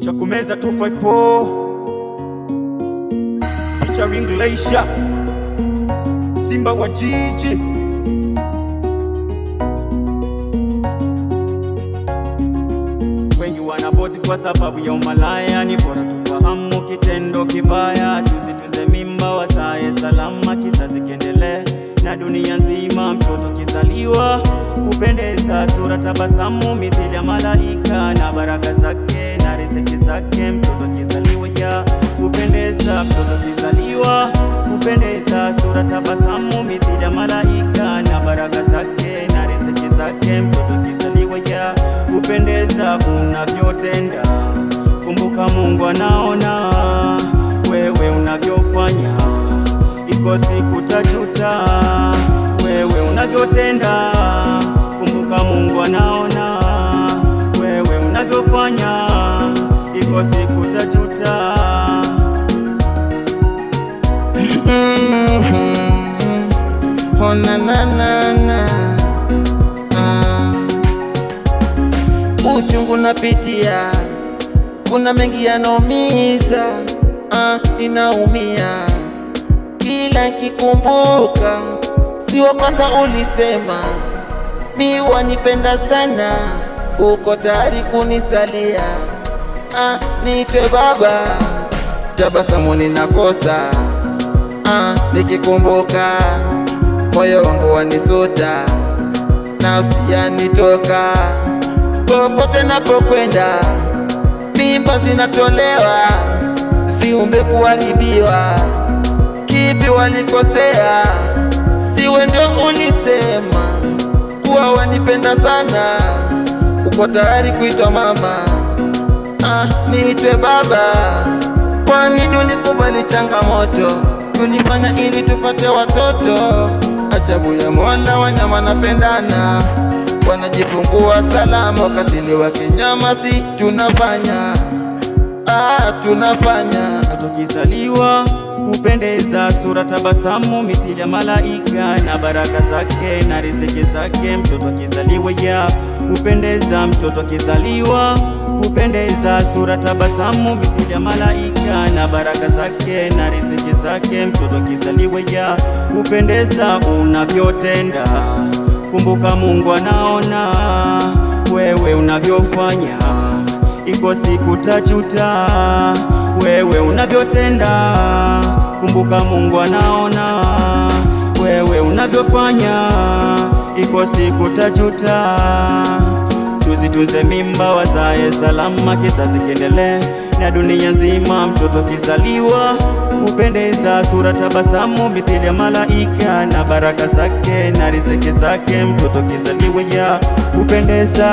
Chakumeza 254 featuring Glacier, Simba wa jiji. Wengi wanaboti kwa sababu ya umalaya, ni bora tufahamu kitendo kibaya, tusituze mimba wazae salama, kizazi kiendelee na dunia nzima. Mtoto kisaliwa upendeza, sura tabasamu mithili ya malaika, na baraka zake na riziki zake. Mtoto kisaliwa ya upendeza, mtoto kisaliwa upendeza, sura tabasamu mithili ya malaika, na baraka zake na riziki zake. Mtoto kisaliwa ya upendeza, unavyotenda kumbuka Mungu anaona, wewe unavyofanya iko siku tajuta. Wewe unavyotenda kumbuka Mungu anaona, wewe unavyofanya iko siku tajuta. Oh na na na na, uchungu napitia, kuna mengi yanaumiza, inaumia kila nikikumbuka. Si wakati ulisema mi wanipenda sana, uko tayari kunisalia, niite baba. Tabasamu ninakosa, nikikumbuka moyo wangu wanisota, nafsi yanitoka. Popote napokwenda mimba zinatolewa, viumbe kuharibiwa. Kipi walikosea? Siwe ndio ulisema kuwa wanipenda sana, uko tayari kuitwa mama, niite baba. Kwa nini ulikubali changamoto tulifanya ili tupate watoto? Ajabu ya Mola, wanyama napendana, wanajifungua salama, wakati ni wa kinyama. Si tunafanya tunafanya. Tukizaliwa upendeza, sura tabasamu mithili ya malaika, na baraka zake na riziki zake. Mtoto kizaliwa ya upendeza, mtoto kizaliwa upendeza, sura tabasamu mithili ya malaika, na baraka zake na riziki zake. Mtoto kizaliwa ya upendeza, unavyotenda kumbuka Mungu anaona, wewe unavyofanya iko siku tajuta. Wewe unavyotenda kumbuka Mungu anaona, wewe unavyofanya iko siku tajuta. Tuzitunze mimba wazae salama, kizazi kiendelee na dunia nzima. Mtoto kizaliwa upendeza, sura tabasamu mithili ya malaika, na baraka zake na riziki zake. Mtoto kizaliwa ya upendeza.